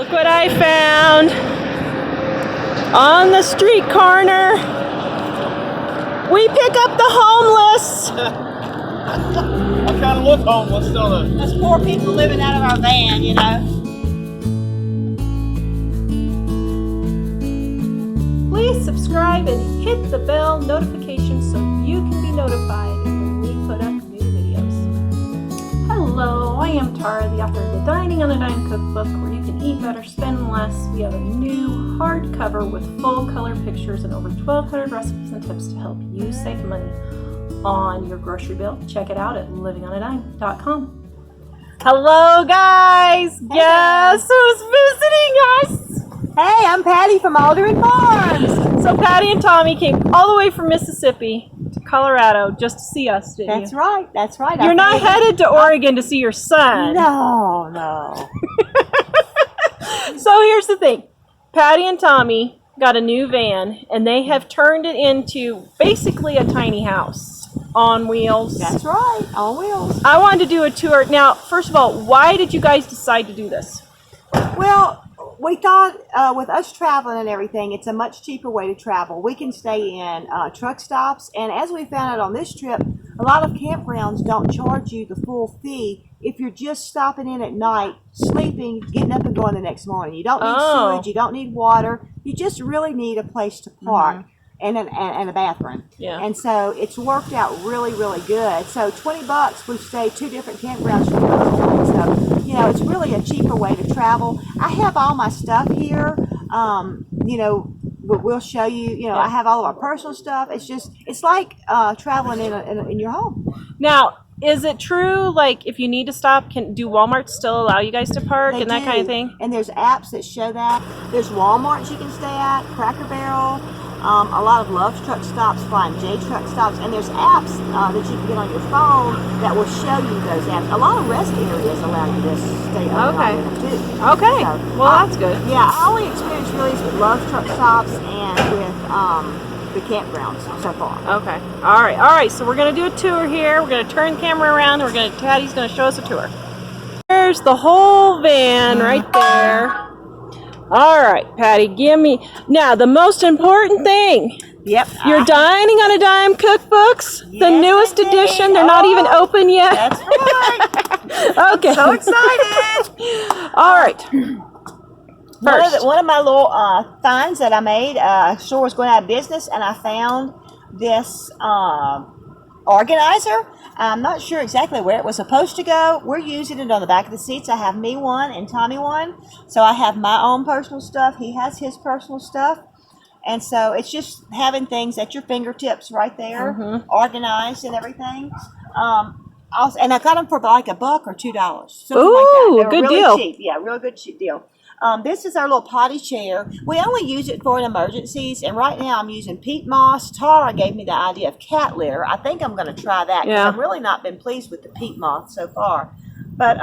Look what I found on the street corner. We pick up the homeless. I kind of look homeless, don't I? There's poor people living out of our van, you know. Please subscribe and hit the bell notification so you can be notified when we put up new videos. Hello, I am Tara, the author of the Dining on a Dime cookbook, where you can eat better, spend less. We have a new hardcover with full color pictures and over 1,200 recipes and tips to help you save money on your grocery bill. Check it out at livingonadime.com. Hello, guys. Hey. Guess who's visiting us? Hey, I'm Patty from Alderman Farms. So Patty and Tommy came all the way from Mississippi to Colorado just to see us, didn't That's you? right. That's right. You're not headed to Oregon to see your son. No. So here's the thing. Patty and Tommy got a new van, and they have turned it into basically a tiny house on wheels. That's right. On wheels. I wanted to do a tour. Now, first of all, why did you guys decide to do this? Well, we thought with us traveling and everything, it's a much cheaper way to travel. We can stay in truck stops, and as we found out on this trip, a lot of campgrounds don't charge you the full fee if you're just stopping in at night, sleeping, getting up and going the next morning. You don't need sewage, you don't need water, you just really need a place to park and a bathroom. Yeah. And so it's worked out really, really good. So $20, we stay 2 different campgrounds for the morning. So, you know, it's really a cheaper way to travel. I have all my stuff here. You know, we'll show you. You know, I have all of our personal stuff. It's like traveling in your home. Now, is it true, like, if you need to stop, do Walmart still allow you guys to park and that kind of thing? And there's apps that show that. There's Walmarts you can stay at, Cracker Barrel, a lot of Love's truck stops, Flying J truck stops, and there's apps that you can get on your phone that will show you those apps. A lot of rest areas allow you to stay overnight too. Okay. So, Well, that's good. Yeah, our only experience really is with Love's truck stops and with the campgrounds so far. Okay. All right. So we're gonna do a tour here. We're gonna turn the camera around. And Patty's gonna show us a tour. There's the whole van right there. All right, Patty, give me now the most important thing. Yep. Your Dining on a Dime cookbooks, the Yes, newest indeed. edition. They're not even open yet. That's right. Okay. So excited. All right. First, One of my little finds that I made, store was going out of business, and I found this organizer. I'm not sure exactly where it was supposed to go. We're using it on the back of the seats. I have me one and Tommy one. So I have my own personal stuff. He has his personal stuff. And so it's just having things at your fingertips right there, organized and everything. And I got them for like $1 or $2. Ooh, like that. They were good really deal. Cheap. Yeah, real good cheap deal. This is our little potty chair. We only use it for emergencies, and right now I'm using peat moss. Tara gave me the idea of cat litter. I think I'm going to try that because I've really not been pleased with the peat moss so far. But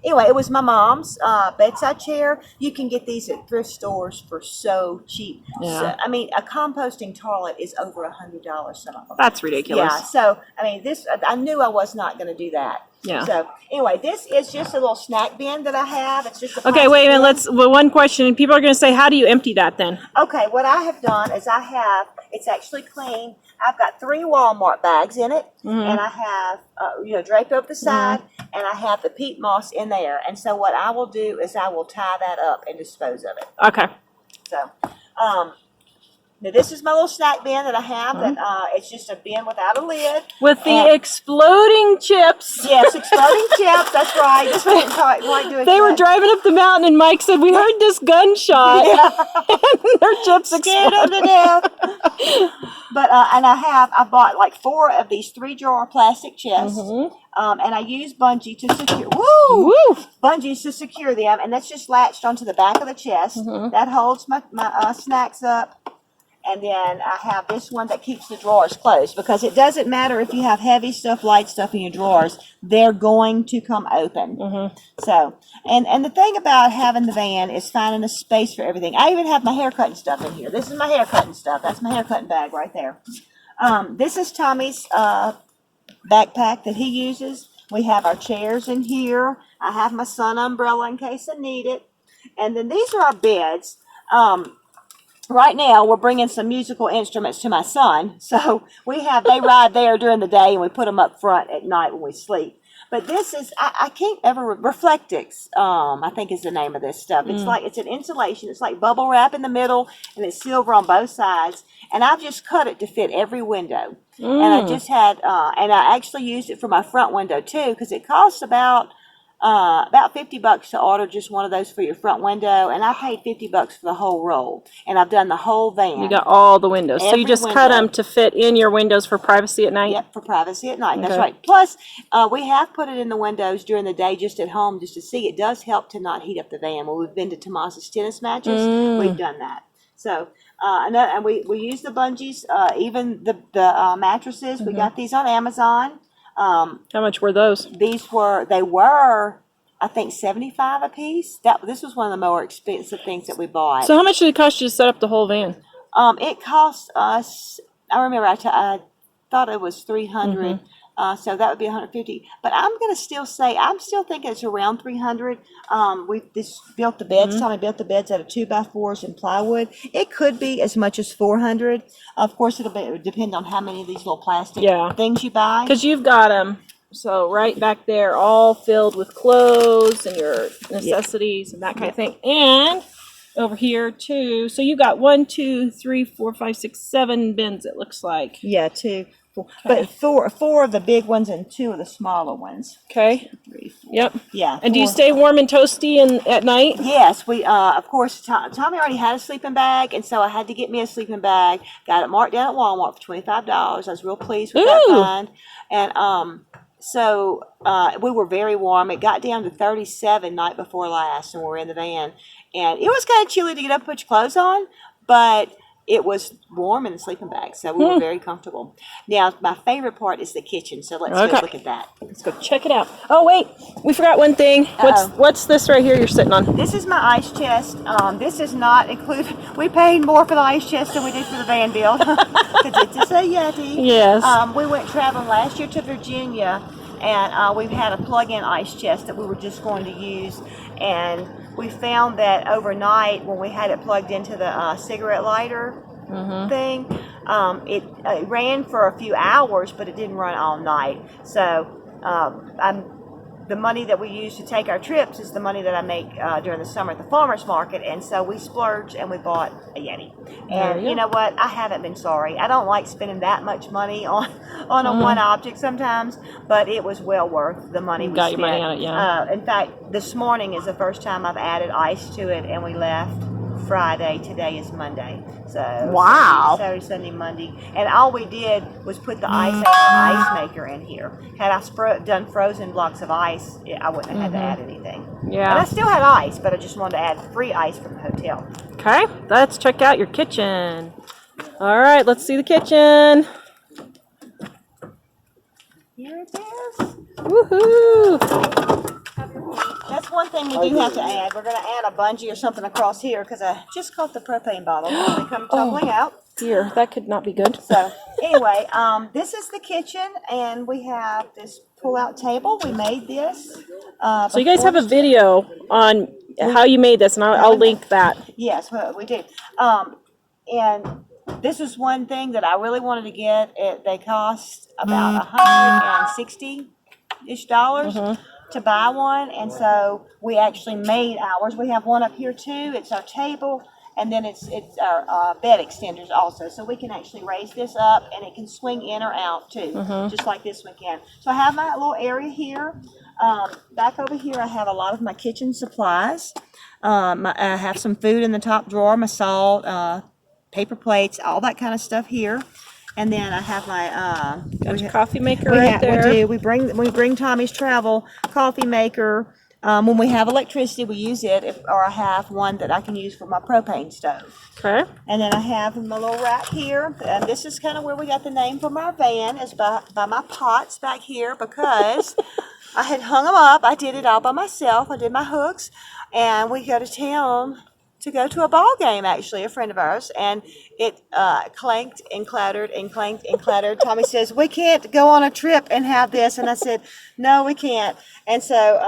anyway, it was my mom's bedside chair. You can get these at thrift stores for so cheap. Yeah. So, I mean, a composting toilet is over $100, some of them. that's ridiculous. Yeah, so, I mean, I knew I was not going to do that. Yeah. So, anyway, this is just a little snack bin that I have. It's just a Okay, wait a minute. plastic bin. One question. People are going to say, how do you empty that then? Okay, what I have done is it's actually clean. I've got 3 Walmart bags in it, and I have, draped over the side, and I have the peat moss in there. And so what I will do is I will tie that up and dispose of it. Okay. So, now this is my little snack bin that I have. That it's just a bin without a lid. With the exploding chips. Yes, exploding chips. That's right. This one didn't quite do it. They were driving up the mountain, and Mike said, "We heard this gunshot." And their chips Scared exploded. them to death. But and I bought like 4 of these 3-drawer plastic chests, and I use bungee to secure. Bungees to secure them, and that's just latched onto the back of the chest. That holds my snacks up. And then I have this one that keeps the drawers closed, because it doesn't matter if you have heavy stuff, light stuff in your drawers, they're going to come open. So, and the thing about having the van is finding a space for everything. I even have my hair cutting stuff in here. This is my hair cutting stuff. That's my hair cutting bag right there. This is Tommy's backpack that he uses. We have our chairs in here. I have my sun umbrella in case I need it. And then these are our beds. Right now, we're bringing some musical instruments to my son. So they ride there during the day, and we put them up front at night when we sleep. But this is, I can't ever, Reflectix, I think is the name of this stuff. It's an insulation. It's like bubble wrap in the middle, and it's silver on both sides. And I've just cut it to fit every window. And I just had, and I actually used it for my front window too, because it costs about $50 to order just one of those for your front window, and I paid $50 for the whole roll, and I've done the whole van. You got all the windows, so you just cut them to fit in your windows for privacy at night. Yep, for privacy at night. Okay. That's right. Plus, we have put it in the windows during the day, just at home, just to see. It does help to not heat up the van. When we've been to Tomas's tennis matches, we've done that. So, and we use the bungees, even the mattresses. We got these on Amazon. How much were those? They were, I think, $75 a piece. This was one of the more expensive things that we bought. So how much did it cost you to set up the whole van? It cost us, I remember I thought it was $300. So that would be $150. But I'm going to still say, I'm still thinking it's around $300. We just built the beds. Tommy built the beds out of 2x4s and plywood. It could be as much as $400. Of course, it would depend on how many of these little plastic things you buy. Because you've got them, so right back there, all filled with clothes and your necessities and that kind of thing. And over here too. So you got 1, 2, 3, 4, 5, 6, 7 bins. It looks like. Yeah, 2. Okay. But four of the big ones and 2 of the smaller ones. Okay. 3, 4. Yep. Yeah. And do you stay warm and toasty at night? Yes. We of course Tommy already had a sleeping bag, and so I had to get me a sleeping bag. Got it marked down at Walmart for $25. I was real pleased with that find. And so we were very warm. It got down to 37 night before last, and we were in the van, and it was kind of chilly to get up and put your clothes on, but it was warm in the sleeping bag, so we were very comfortable. Now, my favorite part is the kitchen, so let's go look at that. Let's go check it out. Oh, wait, we forgot one thing. What's this right here you're sitting on? This is my ice chest. This is not included. We paid more for the ice chest than we did for the van bill, because it's a Yeti. Yes. We went traveling last year to Virginia, and we've had a plug-in ice chest that we were just going to use, and we found that overnight when we had it plugged into the cigarette lighter thing, it ran for a few hours, but it didn't run all night. So the money that we use to take our trips is the money that I make during the summer at the farmer's market, and so we splurged and we bought a Yeti. And you know what? I haven't been sorry. I don't like spending that much money on a one object sometimes, but it was well worth the money we got spent. Your money on it, yeah. In fact, this morning is the first time I've added ice to it, and we left Friday. Today is Monday. So wow. Saturday, Sunday, Monday, and all we did was put the ice maker in here. Had I done frozen blocks of ice, I wouldn't have had to add anything. Yeah. And I still had ice, but I just wanted to add free ice from the hotel. Okay, let's check out your kitchen. All right, let's see the kitchen. Here it is. Woohoo! That's one thing we do have to add. We're going to add a bungee or something across here because I just caught the propane bottle. They come tumbling out. Dear, that could not be good. So anyway, this is the kitchen, and we have this pull-out table. We made this. So you guys have a video on how you made this, and I'll link that. Yes, we do. And this is one thing that I really wanted to get. They cost about $160-ish to buy one, and so we actually made ours. We have one up here too. It's our table, and then it's our bed extenders also, so we can actually raise this up, and it can swing in or out too, just like this one can. So I have my little area here. Back over here, I have a lot of my kitchen supplies. I have some food in the top drawer, my salt, paper plates, all that kind of stuff here. And then I have my got your coffee maker right there. We do. We bring Tommy's travel coffee maker. When we have electricity, we use it, or I have one that I can use for my propane stove. Okay. And then I have my little rack here. And this is kind of where we got the name from our van, is by my pots back here, because I had hung them up. I did it all by myself. I did my hooks, and we go to town to go to a ball game, actually, a friend of ours, and it clanked and clattered and clanked and clattered. Tommy says, we can't go on a trip and have this. And I said, no, we can't. And so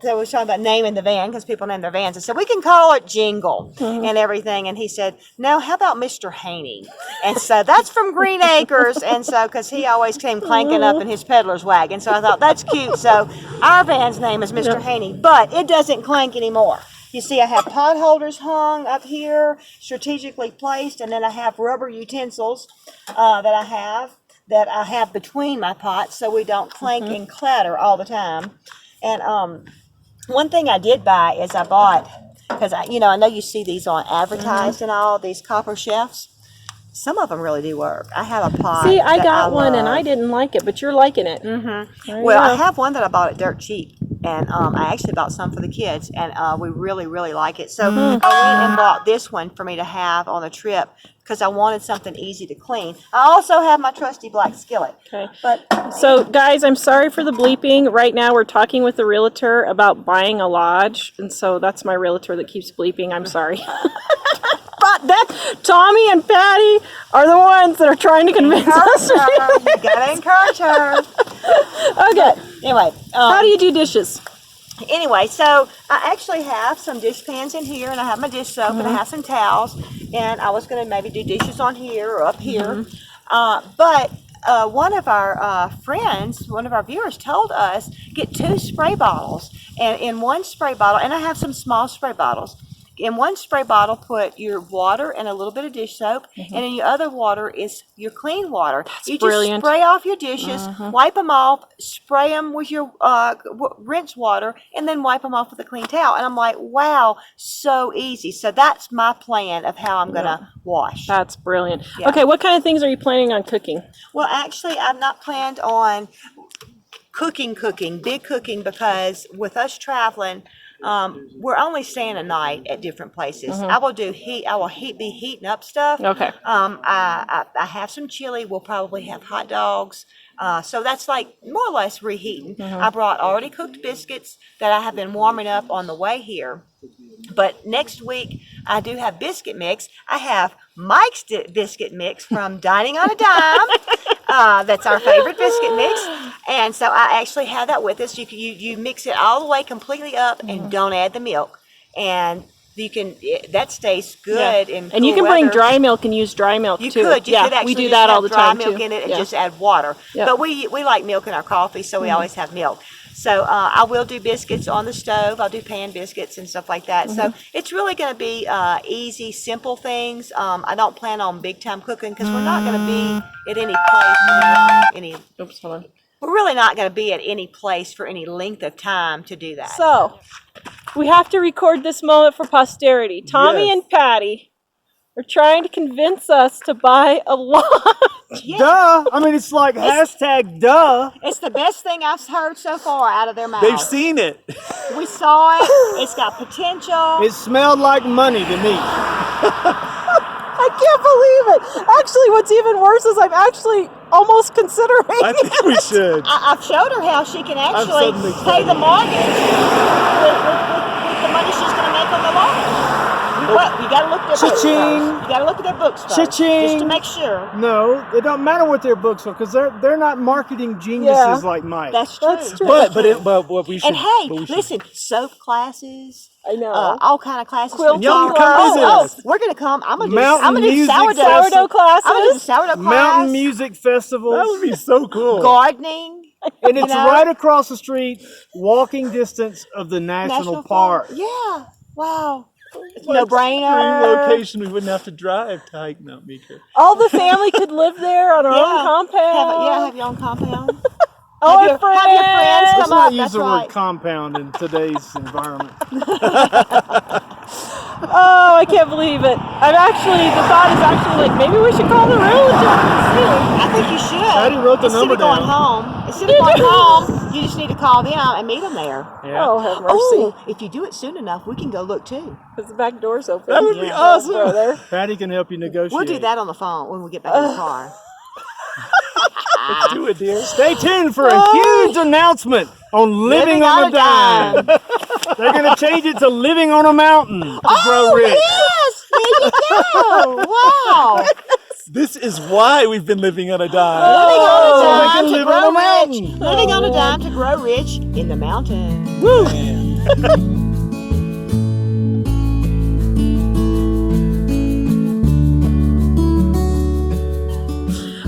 we were talking about naming the van because people name their vans. I said, we can call it Jingle and everything. And he said, no, how about Mr. Haney? And so that's from Green Acres. And so, because he always came clanking up in his peddler's wagon. So I thought, that's cute. So our van's name is Mr. Haney, but it doesn't clank anymore. You see, I have pot holders hung up here, strategically placed, and then I have rubber utensils that I have between my pots so we don't clank and clatter all the time. And one thing I did buy is I bought, because I know you see these on advertised and all, these copper chefs. Some of them really do work. I have a pot. See, I got one and I didn't like it, but you're liking it. Well, I have one that I bought at dirt cheap. And I actually bought some for the kids, and we really, really like it. So I went and bought this one for me to have on the trip because I wanted something easy to clean. I also have my trusty black skillet. Okay. So, guys, I'm sorry for the bleeping. Right now we're talking with the realtor about buying a lodge, and so that's my realtor that keeps bleeping. I'm sorry. But Tommy and Patty are the ones that are trying to convince us. You gotta encourage her. Okay. Anyway, how do you do dishes? Anyway, so I actually have some dish pans in here, and I have my dish soap, and I have some towels, and I was going to maybe do dishes on here or up here. But one of our friends, one of our viewers told us, get 2 spray bottles, and in one spray bottle, and I have some small spray bottles. In one spray bottle, put your water and a little bit of dish soap, and in your other water is your clean water. You brilliant. Just spray off your dishes, wipe them off, spray them with your rinse water, and then wipe them off with a clean towel. And I'm like, wow, so easy. So that's my plan of how I'm going to wash. That's brilliant. Yeah. Okay, what kind of things are you planning on cooking? Well, actually, I've not planned on big cooking, because with us traveling, we're only staying a night at different places. I will be heating up stuff. Okay. I have some chili. We'll probably have hot dogs. So that's like more or less reheating. I brought already cooked biscuits that I have been warming up on the way here. But next week, I do have biscuit mix. I have Mike's biscuit mix from Dining on a Dime. That's our favorite biscuit mix. And so I actually have that with us. You mix it all the way completely up and don't add the milk. And that stays good in cool and you can bring weather. dry milk and use dry milk You too. could. You could actually we do that all the time dry milk too. in it and just add water. But we like milk in our coffee, so we always have milk. So I will do biscuits on the stove. I'll do pan biscuits and stuff like that. So it's really going to be easy, simple things. I don't plan on big time cooking because we're not going to be at any place. Oops, hold on. We're really not going to be at any place for any length of time to do that. So, we have to record this moment for posterity. Tommy and Patty are trying to convince us to buy a lodge. Duh! I mean, it's like hashtag duh. It's the best thing I've heard so far out of their mouths. They've seen it. We saw it. It's got potential. It smelled like money to me. I can't believe it. Actually, what's even worse is I'm actually almost considering I think we should. I've showed her how she can actually suddenly pay the mortgage with the money she's going to make on the loan. But you got to look at their books first. You got to look at their books first, Cha-ching. just to make sure. No, it don't matter what their books are because they're not marketing geniuses like Mike. That's true. That's true. But what we should. And hey, but we should- listen, soap classes. I know. All kind of classes. Quilting Y'all come visit us. We're gonna come. I'm gonna Mountain do music sourdough classes. I'm gonna do sourdough class. Mountain music festivals. That would be so cool. Gardening. And it's right across the street, walking distance of the National Park. Yeah. Wow. It's No brainer. location. We wouldn't have to drive to hike Mount Meeker. All the family could live there on our own compound. Have your own compound. Have your friends Let's come not up. use That's the right. word compound in today's environment. Oh, I can't believe it. The thought is actually like, maybe we should call the realtor and see. I think you should. Patty wrote the number down. Instead of going home, you just need to call them and meet them there. Yeah. Oh, have mercy. Oh, if you do it soon enough, we can go look too. Because the back door's open. That would be awesome. Brother. Patty can help you negotiate. We'll do that on the phone when we get back in the car. Let's do it, dear. Stay tuned for a huge announcement on Living on a Dime. They're going to change it to living on a mountain to grow rich. Yes, there you go. Wow. This is why we've been living on a dime. Living on a they dime can to live grow on a rich. mountain. Living on a dime to grow rich in the mountains. Woo!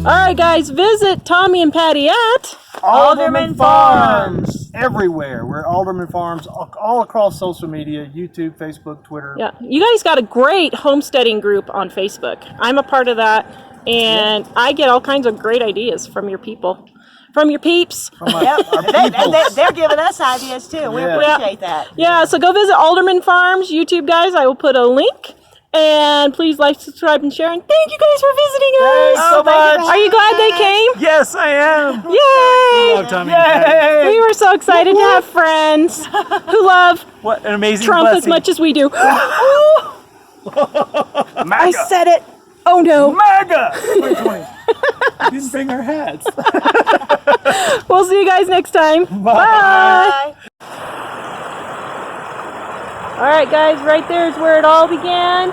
All right, guys, visit Tommy and Patty at Alderman Farms. Everywhere. We're Alderman Farms all across social media, YouTube, Facebook, Twitter. Yeah, you guys got a great homesteading group on Facebook. I'm a part of that, and I get all kinds of great ideas from your people, from your peeps. They're giving us ideas too. We appreciate that. Yeah, so go visit Alderman Farms YouTube, guys. I will put a link. And please like, subscribe, and share. And thank you guys for visiting us. Thanks so much. Are you glad they came? Yes, I am. Yay! Love Tommy and Patty. We were so excited to have friends who love What an amazing Trump blessing. as much as we do. I said it. Oh no. MAGA! 2020. We didn't bring our hats. We'll see you guys next time. Bye. Bye. All right, guys, right there is where it all began.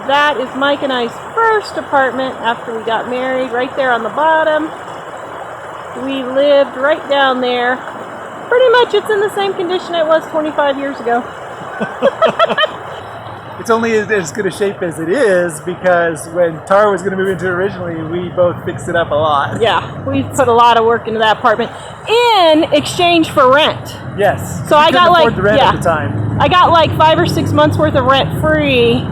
That is Mike and I's first apartment after we got married, right there on the bottom. We lived right down there. Pretty much it's in the same condition it was 25 years ago. It's only as good a shape as it is because when Tara was going to move into it originally, we both fixed it up a lot. Yeah, we put a lot of work into that apartment in exchange for rent. Yes. So I got couldn't like, afford the rent yeah, at the time. I got like 5 or 6 months worth of rent free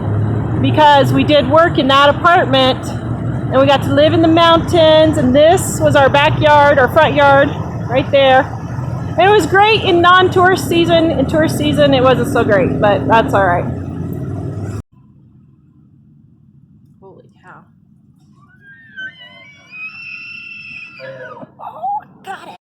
because we did work in that apartment and we got to live in the mountains, and this was our backyard, our front yard, right there. And it was great in non-tourist season. In tourist season, it wasn't so great, but that's all right. Holy cow. Oh, got it.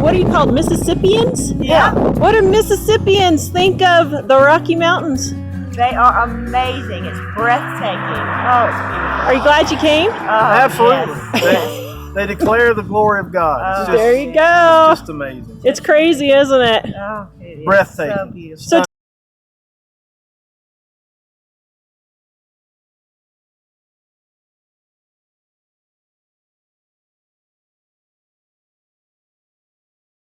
What are you called, Mississippians? Yeah. What do Mississippians think of the Rocky Mountains? They are amazing. It's breathtaking. Oh, it's beautiful. Are you glad you came? Absolutely. Yes. They declare the glory of God. It's just, There you go. It's just amazing. It's crazy, isn't it? Oh, it is Breathtaking. so beautiful. So